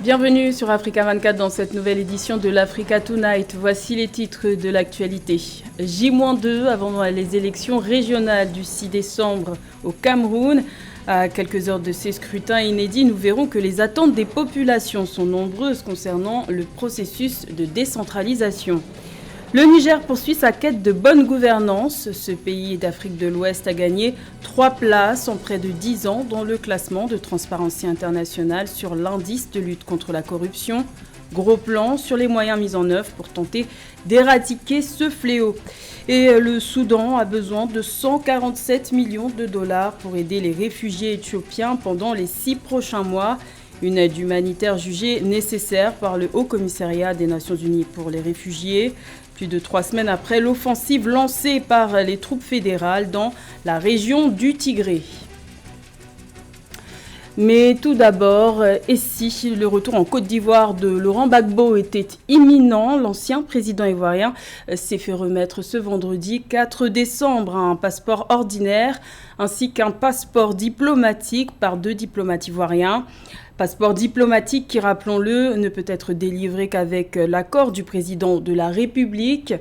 Bienvenue sur Africa 24 dans cette nouvelle édition de l'Africa Tonight. Voici les titres de l'actualité. J-2 avant les élections régionales du 6 décembre au Cameroun. À quelques heures de ces scrutins inédits, nous verrons que les attentes des populations sont nombreuses concernant le processus de décentralisation. Le Niger poursuit sa quête de bonne gouvernance. Ce pays d'Afrique de l'Ouest a gagné 3 places en près de 10 ans dans le classement de Transparency International sur l'indice de lutte contre la corruption. Gros plan sur les moyens mis en œuvre pour tenter d'éradiquer ce fléau. Et le Soudan a besoin de 147 millions de dollars pour aider les réfugiés éthiopiens pendant les 6 prochains mois. Une aide humanitaire jugée nécessaire par le Haut Commissariat des Nations Unies pour les réfugiés. Plus de 3 semaines après l'offensive lancée par les troupes fédérales dans la région du Tigré. Mais tout d'abord, et si le retour en Côte d'Ivoire de Laurent Gbagbo était imminent, l'ancien président ivoirien s'est fait remettre ce vendredi 4 décembre un passeport ordinaire ainsi qu'un passeport diplomatique par 2 diplomates ivoiriens. Passeport diplomatique qui, rappelons-le, ne peut être délivré qu'avec l'accord du président de la République.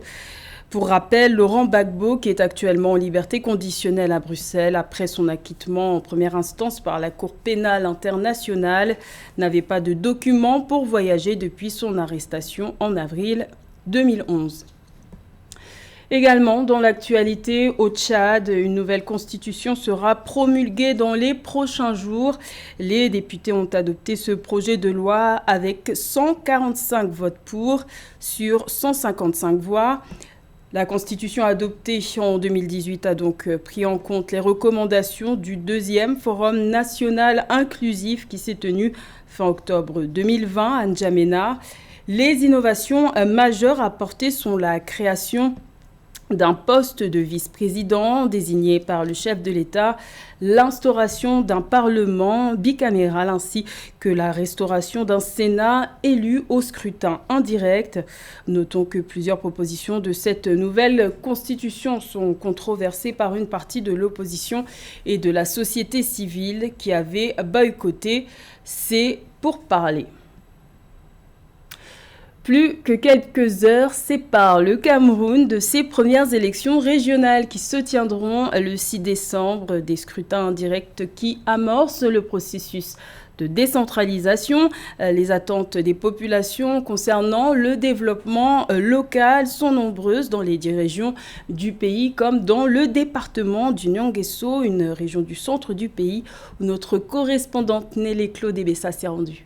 Pour rappel, Laurent Gbagbo, qui est actuellement en liberté conditionnelle à Bruxelles après son acquittement en première instance par la Cour pénale internationale, n'avait pas de document pour voyager depuis son arrestation en avril 2011. Également, dans l'actualité, au Tchad, une nouvelle constitution sera promulguée dans les prochains jours. Les députés ont adopté ce projet de loi avec 145 votes pour sur 155 voix. La constitution adoptée en 2018 a donc pris en compte les recommandations du 2e Forum national inclusif qui s'est tenu fin octobre 2020 à N'Djamena. Les innovations majeures apportées sont la création d'un poste de vice-président désigné par le chef de l'État, l'instauration d'un parlement bicaméral ainsi que la restauration d'un Sénat élu au scrutin indirect. Notons que plusieurs propositions de cette nouvelle constitution sont controversées par une partie de l'opposition et de la société civile qui avait boycotté ces pourparlers. Plus que quelques heures séparent le Cameroun de ses premières élections régionales qui se tiendront le 6 décembre, des scrutins indirects qui amorcent le processus de décentralisation. Les attentes des populations concernant le développement local sont nombreuses dans les 10 régions du pays, comme dans le département du Nianguesso, une région du centre du pays, où notre correspondante Nelly Claude-Bessa s'est rendue.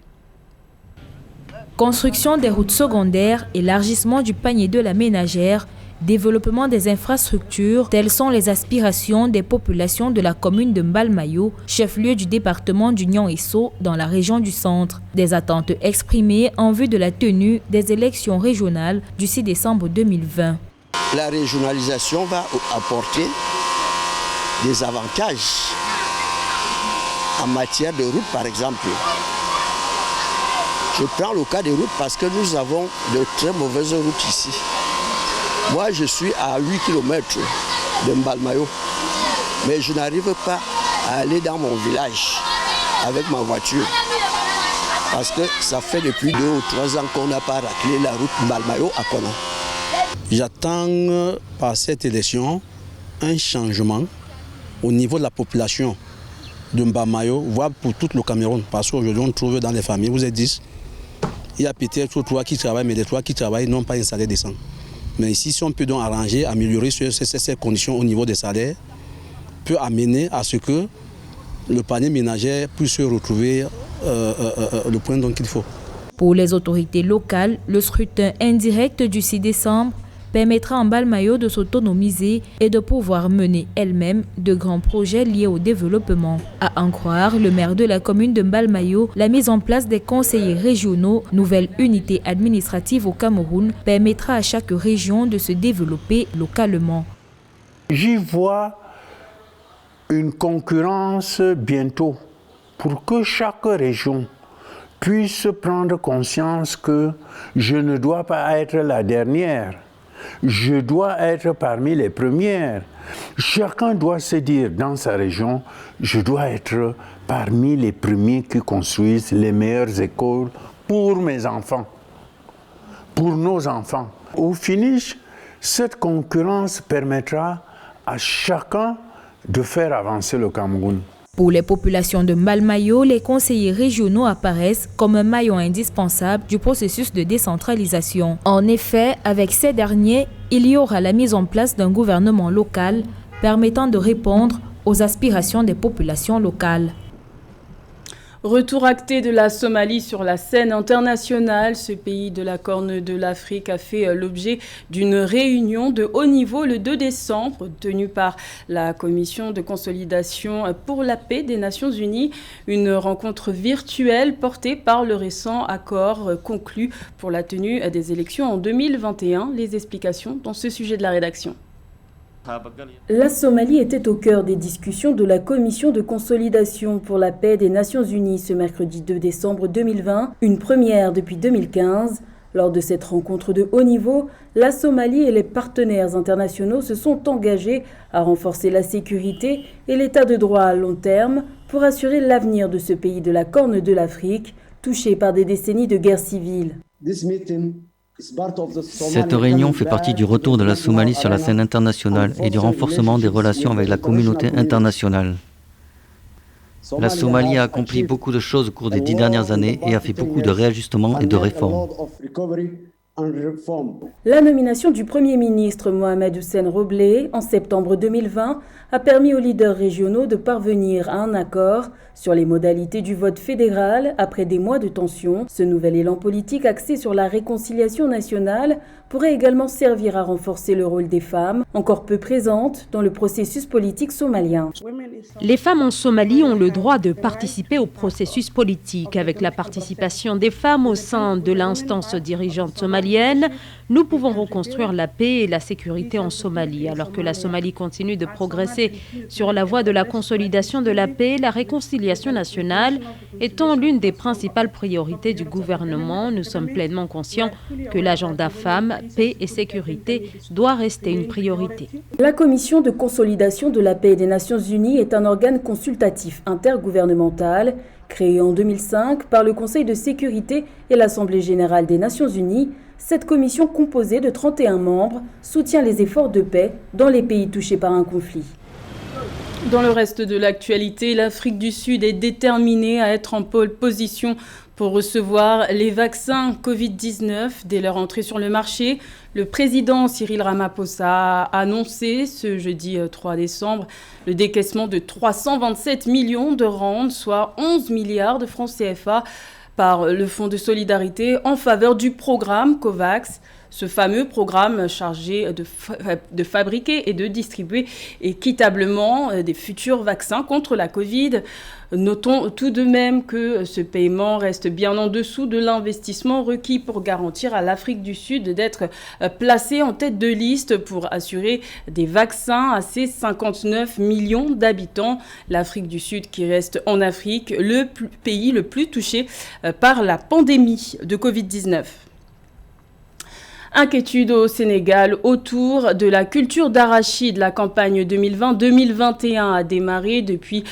Construction des routes secondaires, élargissement du panier de la ménagère, développement des infrastructures, telles sont les aspirations des populations de la commune de Mbalmayo, chef-lieu du département du Nianguesso dans la région du centre. Des attentes exprimées en vue de la tenue des élections régionales du 6 décembre 2020. La régionalisation va apporter des avantages en matière de route, par exemple. Je prends le cas des routes parce que nous avons de très mauvaises routes ici. Moi, je suis à 8 km de Mbalmayo, mais je n'arrive pas à aller dans mon village avec ma voiture. Parce que ça fait depuis 2 ou 3 ans qu'on n'a pas raclé la route Mbalmayo à Konan. J'attends par cette élection un changement au niveau de la population de Mbalmayo, voire pour tout le Cameroun. Parce qu'aujourd'hui, on trouve dans les familles, vous êtes 10. Il y a peut-être 3 qui travaillent, mais les 3 qui travaillent n'ont pas un salaire décent. Mais ici, si on peut donc arranger, améliorer ces conditions au niveau des salaires, peut amener à ce que le panier ménager puisse retrouver le point qu'il faut. Pour les autorités locales, le scrutin indirect du 6 décembre permettra à Mbalmayo de s'autonomiser et de pouvoir mener elle-même de grands projets liés au développement. À en croire le maire de la commune de Mbalmayo, la mise en place des conseillers régionaux, nouvelle unité administrative au Cameroun, permettra à chaque région de se développer localement. J'y vois une concurrence bientôt pour que chaque région puisse prendre conscience que je ne dois pas être la dernière. je dois être parmi les premières. Chacun doit se dire dans sa région, je dois être parmi les premiers qui construisent les meilleures écoles pour mes enfants, pour nos enfants. Au finish, cette concurrence permettra à chacun de faire avancer le Cameroun. Pour les populations de Mbalmayo, les conseillers régionaux apparaissent comme un maillon indispensable du processus de décentralisation. En effet, avec ces derniers, il y aura la mise en place d'un gouvernement local permettant de répondre aux aspirations des populations locales. Retour acté de la Somalie sur la scène internationale. Ce pays de la Corne de l'Afrique a fait l'objet d'une réunion de haut niveau le 2 décembre, tenue par la Commission de consolidation pour la paix des Nations Unies. Une rencontre virtuelle portée par le récent accord conclu pour la tenue des élections en 2021. Les explications dans ce sujet de la rédaction. La Somalie était au cœur des discussions de la Commission de consolidation pour la paix des Nations Unies ce mercredi 2 décembre 2020, une première depuis 2015. Lors de cette rencontre de haut niveau, la Somalie et les partenaires internationaux se sont engagés à renforcer la sécurité et l'état de droit à long terme pour assurer l'avenir de ce pays de la Corne de l'Afrique, touché par des décennies de guerre civile. Cette réunion fait partie du retour de la Somalie sur la scène internationale et du renforcement des relations avec la communauté internationale. La Somalie a accompli beaucoup de choses au cours des 10 dernières années et a fait beaucoup de réajustements et de réformes. La nomination du Premier ministre Mohamed Hussein Roble en septembre 2020 a permis aux leaders régionaux de parvenir à un accord sur les modalités du vote fédéral après des mois de tension. Ce nouvel élan politique axé sur la réconciliation nationale pourrait également servir à renforcer le rôle des femmes, encore peu présentes dans le processus politique somalien. Les femmes en Somalie ont le droit de participer au processus politique. Avec la participation des femmes au sein de l'instance dirigeante somalienne, nous pouvons reconstruire la paix et la sécurité en Somalie. Alors que la Somalie continue de progresser sur la voie de la consolidation de la paix, la réconciliation nationale étant l'une des principales priorités du gouvernement, nous sommes pleinement conscients que l'agenda femmes, paix et sécurité doit rester une priorité. La Commission de consolidation de la paix des Nations Unies est un organe consultatif intergouvernemental créé en 2005 par le Conseil de sécurité et l'Assemblée générale des Nations Unies. Cette commission composée de 31 membres soutient les efforts de paix dans les pays touchés par un conflit. Dans le reste de l'actualité, l'Afrique du Sud est déterminée à être en pole position pour recevoir les vaccins Covid-19 dès leur entrée sur le marché. Le président Cyril Ramaphosa a annoncé ce jeudi 3 décembre le décaissement de 327 millions de rand, soit 11 milliards de francs CFA, par le Fonds de solidarité en faveur du programme COVAX, ce fameux programme chargé de fabriquer et de distribuer équitablement des futurs vaccins contre la Covid. Notons tout de même que ce paiement reste bien en dessous de l'investissement requis pour garantir à l'Afrique du Sud d'être placée en tête de liste pour assurer des vaccins à ses 59 millions d'habitants. L'Afrique du Sud qui reste en Afrique le pays le plus touché par la pandémie de Covid-19. Inquiétude au Sénégal autour de la culture d'arachide. La campagne 2020-2021 a démarré depuis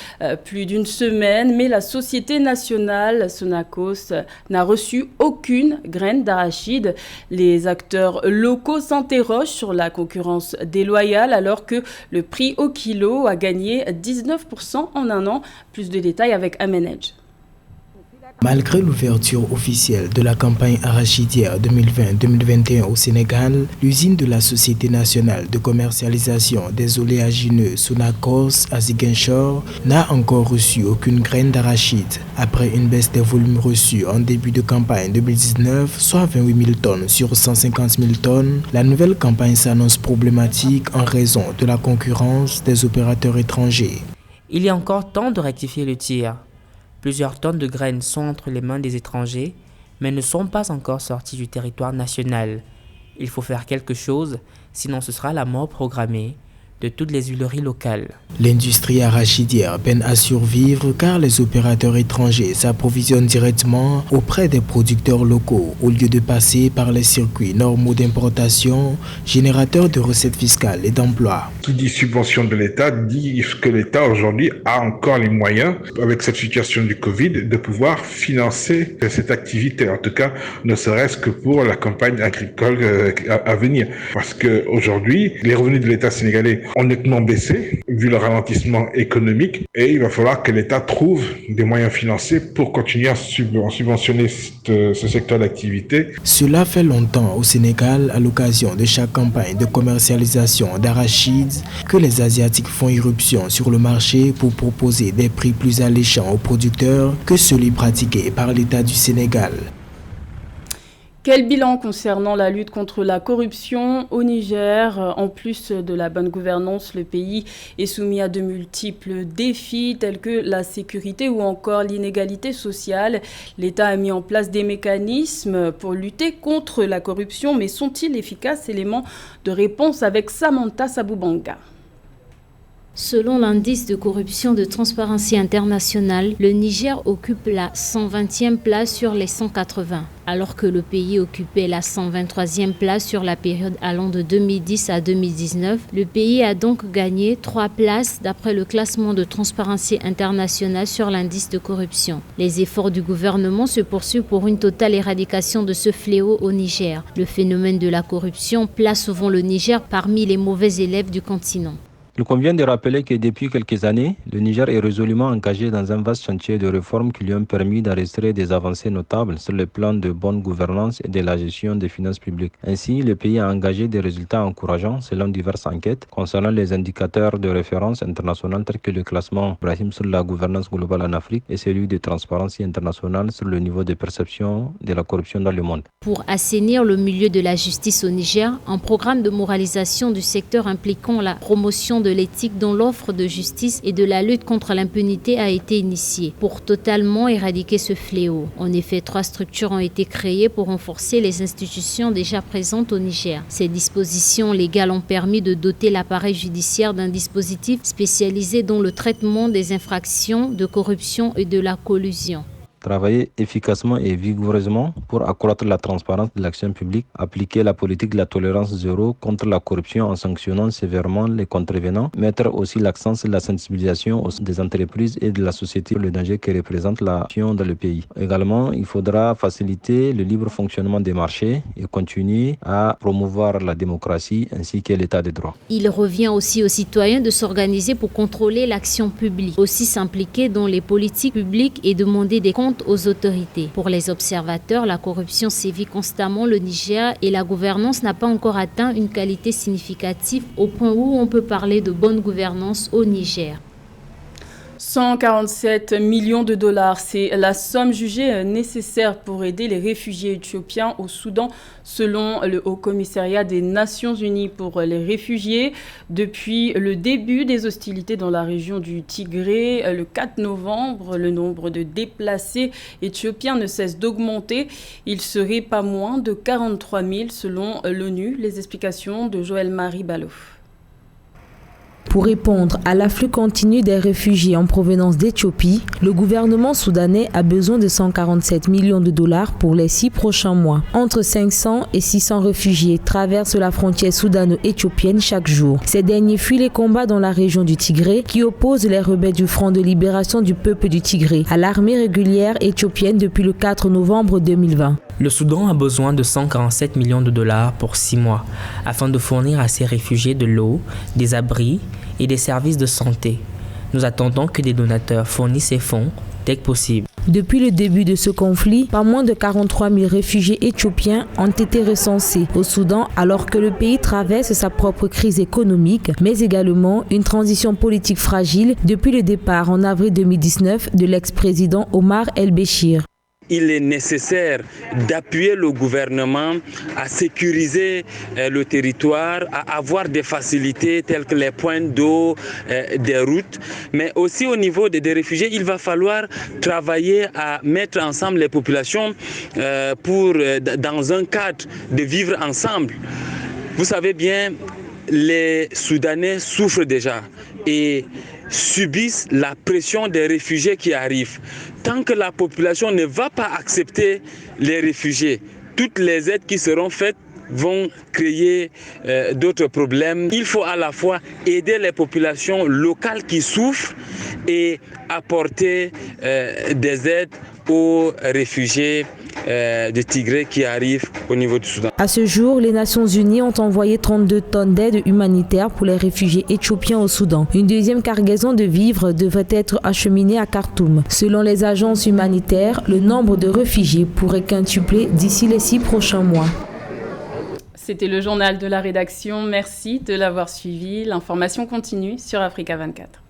plus d'une semaine, mais la Société nationale Sonacos n'a reçu aucune graine d'arachide. Les acteurs locaux s'interrogent sur la concurrence déloyale alors que le prix au kilo a gagné 19% en un an. Plus de détails avec Amenedj. Malgré l'ouverture officielle de la campagne arachidière 2020-2021 au Sénégal, l'usine de la Société nationale de commercialisation des oléagineux Sonacos à Ziguinchor n'a encore reçu aucune graine d'arachide. Après une baisse des volumes reçus en début de campagne 2019, soit 28 000 tonnes sur 150 000 tonnes, la nouvelle campagne s'annonce problématique en raison de la concurrence des opérateurs étrangers. Il y a encore temps de rectifier le tir. Plusieurs tonnes de graines sont entre les mains des étrangers, mais ne sont pas encore sorties du territoire national. Il faut faire quelque chose, sinon ce sera la mort programmée. de toutes les huileries locales. L'industrie arachidière peine à survivre car les opérateurs étrangers s'approvisionnent directement auprès des producteurs locaux au lieu de passer par les circuits normaux d'importation, générateurs de recettes fiscales et d'emplois. Qui dit subvention de l'État dit que l'État aujourd'hui a encore les moyens, avec cette situation du Covid, de pouvoir financer cette activité, en tout cas ne serait-ce que pour la campagne agricole à venir. Parce qu'aujourd'hui, les revenus de l'État sénégalais ont nettement baissé, vu le ralentissement économique, et il va falloir que l'État trouve des moyens financiers pour continuer à subventionner ce secteur d'activité. Cela fait longtemps au Sénégal, à l'occasion de chaque campagne de commercialisation d'arachides, que les Asiatiques font irruption sur le marché pour proposer des prix plus alléchants aux producteurs que celui pratiqué par l'État du Sénégal. Quel bilan concernant la lutte contre la corruption au Niger? En plus de la bonne gouvernance, le pays est soumis à de multiples défis tels que la sécurité ou encore l'inégalité sociale. L'État a mis en place des mécanismes pour lutter contre la corruption, mais sont-ils efficaces? Élément de réponse avec Samantha Saboubanga. Selon l'indice de corruption de Transparency International, le Niger occupe la 120e place sur les 180, alors que le pays occupait la 123e place sur la période allant de 2010 à 2019. Le pays a donc gagné 3 places d'après le classement de Transparency International sur l'indice de corruption. Les efforts du gouvernement se poursuivent pour une totale éradication de ce fléau au Niger. Le phénomène de la corruption place souvent le Niger parmi les mauvais élèves du continent. Il convient de rappeler que depuis quelques années, le Niger est résolument engagé dans un vaste chantier de réformes qui lui ont permis d'enregistrer des avancées notables sur le plan de bonne gouvernance et de la gestion des finances publiques. Ainsi, le pays a engagé des résultats encourageants selon diverses enquêtes concernant les indicateurs de référence internationaux tels que le classement Brahim sur la gouvernance globale en Afrique et celui de Transparency International sur le niveau de perception de la corruption dans le monde. Pour assainir le milieu de la justice au Niger, un programme de moralisation du secteur impliquant la promotion de l'éthique dans l'offre de justice et de la lutte contre l'impunité a été initié pour totalement éradiquer ce fléau. En effet, 3 structures ont été créées pour renforcer les institutions déjà présentes au Niger. Ces dispositions légales ont permis de doter l'appareil judiciaire d'un dispositif spécialisé dans le traitement des infractions de corruption et de la collusion. Travailler efficacement et vigoureusement pour accroître la transparence de l'action publique, appliquer la politique de la tolérance zéro contre la corruption en sanctionnant sévèrement les contrevenants, mettre aussi l'accent sur la sensibilisation des entreprises et de la société sur le danger que représente la corruption dans le pays. Également, il faudra faciliter le libre fonctionnement des marchés et continuer à promouvoir la démocratie ainsi que l'état de droit. Il revient aussi aux citoyens de s'organiser pour contrôler l'action publique, aussi s'impliquer dans les politiques publiques et demander des comptes aux autorités. Pour les observateurs, la corruption sévit constamment le Niger et la gouvernance n'a pas encore atteint une qualité significative au point où on peut parler de bonne gouvernance au Niger. 147 millions de dollars, c'est la somme jugée nécessaire pour aider les réfugiés éthiopiens au Soudan, selon le Haut-Commissariat des Nations Unies pour les réfugiés. Depuis le début des hostilités dans la région du Tigré, le 4 novembre, le nombre de déplacés éthiopiens ne cesse d'augmenter. Il serait pas moins de 43 000 selon l'ONU. Les explications de Joël-Marie Ballot. Pour répondre à l'afflux continu des réfugiés en provenance d'Éthiopie, le gouvernement soudanais a besoin de 147 millions de dollars pour les 6 prochains mois. Entre 500 et 600 réfugiés traversent la frontière soudano-éthiopienne chaque jour. Ces derniers fuient les combats dans la région du Tigré qui oppose les rebelles du Front de libération du peuple du Tigré à l'armée régulière éthiopienne depuis le 4 novembre 2020. Le Soudan a besoin de 147 millions de dollars pour 6 mois afin de fournir à ces réfugiés de l'eau, des abris et des services de santé. Nous attendons que des donateurs fournissent ces fonds dès que possible. Depuis le début de ce conflit, pas moins de 43 000 réfugiés éthiopiens ont été recensés au Soudan alors que le pays traverse sa propre crise économique, mais également une transition politique fragile depuis le départ en avril 2019 de l'ex-président Omar el-Béchir. Il est nécessaire d'appuyer le gouvernement à sécuriser le territoire, à avoir des facilités telles que les points d'eau, des routes, mais aussi au niveau des réfugiés, il va falloir travailler à mettre ensemble les populations dans un cadre de vivre ensemble. Vous savez bien, les Soudanais souffrent déjà et subissent la pression des réfugiés qui arrivent. Tant que la population ne va pas accepter les réfugiés, toutes les aides qui seront faites vont créer d'autres problèmes. Il faut à la fois aider les populations locales qui souffrent et apporter des aides aux réfugiés de Tigré qui arrivent au niveau du Soudan. À ce jour, les Nations Unies ont envoyé 32 tonnes d'aide humanitaire pour les réfugiés éthiopiens au Soudan. Une deuxième cargaison de vivres devrait être acheminée à Khartoum. Selon les agences humanitaires, le nombre de réfugiés pourrait quintupler d'ici les 6 prochains mois. C'était le journal de la rédaction. Merci de l'avoir suivi. L'information continue sur Africa 24.